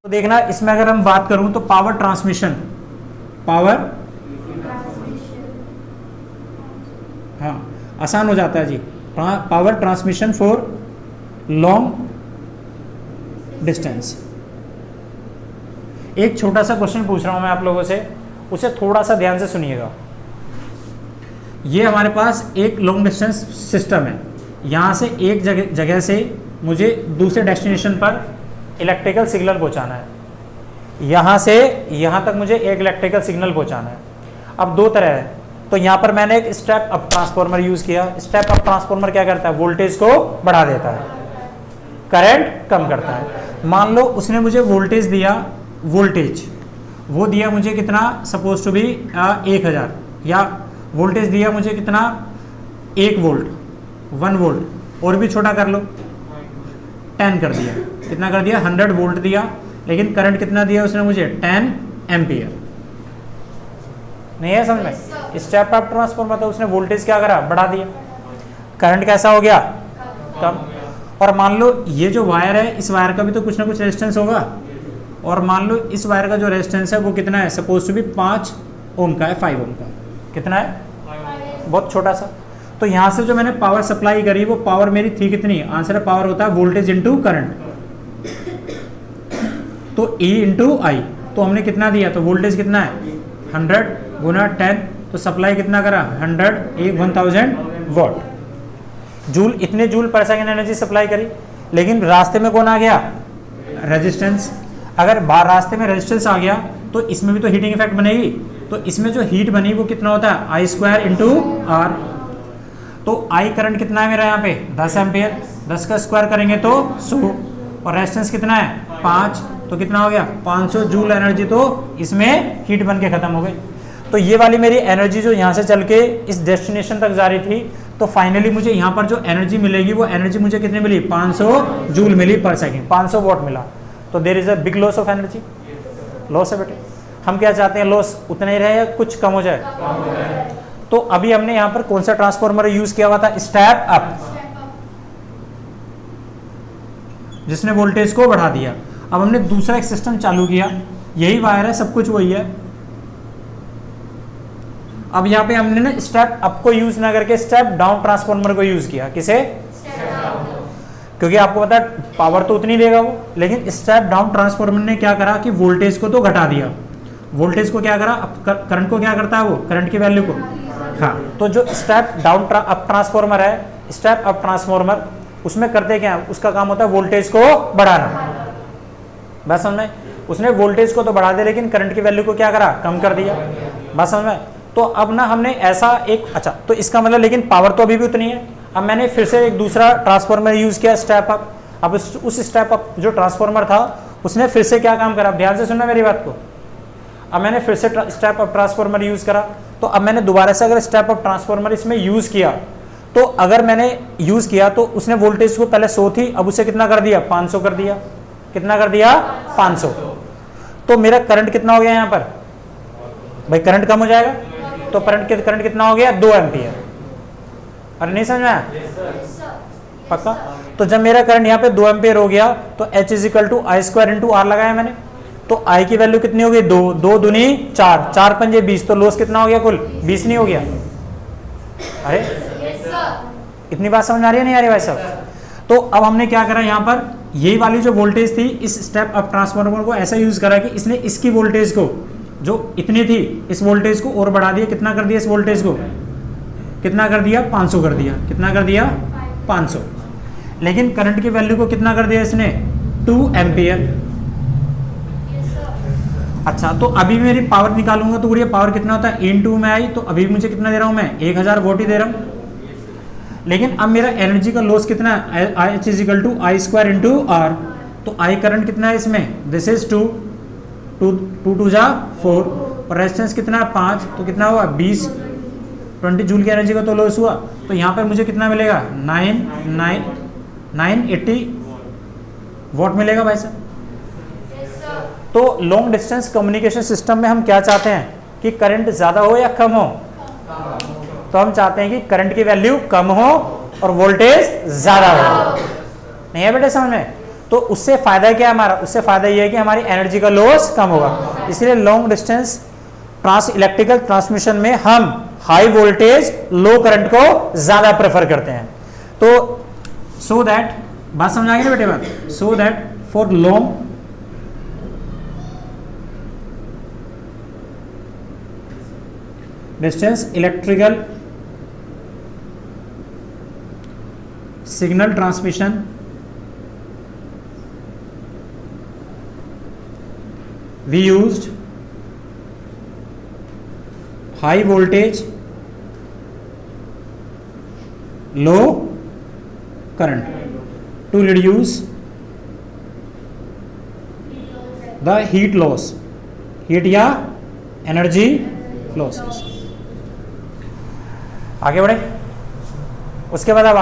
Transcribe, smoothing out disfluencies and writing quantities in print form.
तो देखना इसमें अगर हम बात करूं तो पावर ट्रांसमिशन, हाँ आसान हो जाता है जी, power transmission for long distance. एक छोटा सा क्वेश्चन पूछ रहा हूं मैं आप लोगों से, उसे थोड़ा सा ध्यान से सुनिएगा। ये हमारे पास एक लॉन्ग डिस्टेंस सिस्टम है, यहाँ से एक जगह से मुझे दूसरे डेस्टिनेशन पर इलेक्ट्रिकल सिग्नल पहुँचाना है, यहाँ से यहाँ तक मुझे एक इलेक्ट्रिकल सिग्नल पहुँचाना है। अब दो तरह है, तो यहाँ पर मैंने एक स्टेप अप ट्रांसफार्मर यूज़ किया। स्टेप अप ट्रांसफार्मर क्या करता है, वोल्टेज को बढ़ा देता है, करंट कम करता है। मान लो उसने मुझे वोल्टेज दिया, वोल्टेज वो दिया मुझे कितना, सपोज टू बी 1000, या वोल्टेज दिया मुझे कितना 1 वोल्ट, 1 वोल्ट, और भी छोटा कर लो 10 कर दिया, कितना कर दिया 100 वोल्ट दिया, लेकिन करंट कितना दिया उसने मुझे 10 एम्पियर। नहीं है समझ में? स्टेप अप ट्रांसफार्मर तो उसने वोल्टेज क्या करा, बढ़ा दिया, करंट कैसा हो गया, कम। और मान लो ये जो वायर है, इस वायर का भी तो कुछ ना कुछ रेजिस्टेंस होगा, और मान लो इस वायर का जो रेजिस्टेंस है वो कितना है, सपोज टू भी 5 ओम का है, 5 ओम का कितना है, बहुत छोटा सा। तो यहाँ से जो मैंने पावर सप्लाई करी वो पावर मेरी थी कितनी, आंसर पावर होता है वोल्टेज इंटू करंट, तो E इंटू आई। तो हमने कितना दिया, तो वोल्टेज कितना है 100 गुना 10, तो सप्लाई कितना करा 1000 वॉट, जूल, इतने जूल पर सेकंड एनर्जी सप्लाई करी। लेकिन रास्ते में कौन आ गया, रेजिस्टेंस। अगर बाहर रास्ते में रेजिस्टेंस आ गया तो इसमें भी तो हीटिंग इफेक्ट बनेगी, तो इसमें जो हीट बनी वो कितना होता है आई स्क्वायर इंटू आर। तो आई करंट कितना है मेरा यहाँ पे 10 एम्पियर, 10 का स्क्वायर करेंगे तो 100, और रेजिस्टेंस कितना है 5, तो कितना हो गया 500 जूल एनर्जी तो इसमें हीट बन के खत्म हो गई। तो ये वाली मेरी एनर्जी जो यहाँ से चल के इस डेस्टिनेशन तक जा रही थी, तो फाइनली मुझे यहाँ पर जो एनर्जी मिलेगी वो एनर्जी मुझे कितनी मिली, 500 जूल मिली पर सेकंड, 500 वॉट मिला। तो there is a big loss of energy, loss है बेटे। हम क्या चाहते हैं, लॉस उतना ही रहे या कुछ कम हो जाए। तो अभी हमने यहाँ पर कौन सा ट्रांसफार्मर यूज किया हुआ था, स्टेप अप, जिसने वोल्टेज को बढ़ा दिया। अब हमने दूसरा एक सिस्टम चालू किया, यही वायर है, सब कुछ वही है। अब यहाँ पे हमने ना स्टेप अप को यूज ना करके स्टेप डाउन ट्रांसफार्मर को यूज किया। किसे, क्योंकि आपको पता है पावर तो उतनी देगा वो, लेकिन स्टेप डाउन ट्रांसफार्मर ने क्या करा कि वोल्टेज को तो घटा दिया। वोल्टेज को क्या करा, करंट को क्या करता है वो, करंट की वैल्यू को, हाँ। तो जो स्टेप डाउन अप ट्रांसफार्मर है, स्टेप अप ट्रांसफार्मर, उसमें करते क्या है, उसका काम होता है वोल्टेज को बढ़ाना। बस समझ में, उसने वोल्टेज को तो बढ़ा दिया लेकिन करंट की वैल्यू को क्या करा, कम कर दिया। बस समझ में। तो अब ना हमने ऐसा एक, अच्छा तो इसका मतलब, लेकिन पावर तो अभी भी उतनी है। अब मैंने फिर से एक दूसरा ट्रांसफार्मर यूज किया, स्टेप अप। अब उस स्टेप अप जो ट्रांसफार्मर था उसने फिर से क्या काम करा, ध्यान से सुनना मेरी बात को। अब मैंने फिर से स्टेप अप ट्रांसफार्मर यूज करा, तो अब मैंने दोबारा से अगर स्टेप अप ट्रांसफार्मर इसमें यूज किया, तो अगर मैंने यूज किया तो उसने वोल्टेज को पहले 100 थी, अब उसे कितना कर दिया, 500 कर दिया। कितना कर दिया, 500। तो मेरा करंट कितना हो गया यहाँ पर भाई, करंट कम हो जाएगा, तो करंट कितना हो गया 2 एम्पियर। अरे नहीं समझ में आया, पक्का। तो जब मेरा करंट यहाँ पे 2 एम्पियर हो गया तो H is equal to I square into R लगाया मैंने। तो I की वैल्यू कितनी हो गई, 2, 2 दूनी 4, 4 पंजे 20, तो लॉस कितना हो गया कुल 20 नहीं हो गया। अरे इतनी बात समझ आ रही है, नहीं आ रही भाई साहब। तो अब हमने क्या करा, यहाँ पर यही वाली जो वोल्टेज थी इस स्टेप अप ट्रांसफार्मर को ऐसा यूज करा कि इसने इसकी वोल्टेज को जो इतनी थी, इस वोल्टेज को और बढ़ा दिया। कितना कर दिया, इस वोल्टेज को कितना कर दिया, 500 कर दिया। कितना कर दिया, 500। लेकिन करंट की वैल्यू को कितना कर दिया इसने, 2 एम्पियर। अच्छा, तो अभी मेरी पावर निकालूंगा तो ये पावर कितना होता है, इन 2 में आई, तो अभी मुझे कितना दे रहा हूं मैं, 1000 वोट ही दे रहा हूं। लेकिन अब मेरा एनर्जी का लॉस कितना है, H is equal to I square into R. तो आई करंट कितना है इसमें, दिस इज 2, 2 जा 4, और रेजिस्टेंस कितना है 5, तो कितना हुआ 20, 20 जूल की एनर्जी का तो लॉस हुआ। तो यहाँ पर मुझे कितना मिलेगा, 980 वॉट मिलेगा भाई साहब। तो लॉन्ग डिस्टेंस कम्युनिकेशन सिस्टम में हम क्या चाहते हैं कि करंट ज़्यादा हो या कम हो, तो हम चाहते हैं कि करंट की वैल्यू कम हो और वोल्टेज ज़्यादा हो। नहीं है बेटे समझ में। तो उससे फायदा क्या है हमारा, उससे फायदा ये है कि हमारी एनर्जी का लॉस कम होगा। इसलिए लॉन्ग डिस्टेंस इलेक्ट्रिकल ट्रांसमिशन में हम हाई वोल्टेज लो करंट को ज्यादा प्रेफर करते हैं। तो सो दैट, बात समझ आ गई ना बेटे बात, so that for long distance electrical signal transmission we used high voltage low current to reduce the heat loss, heat या energy losses। आगे बढ़े, उसके बाद अब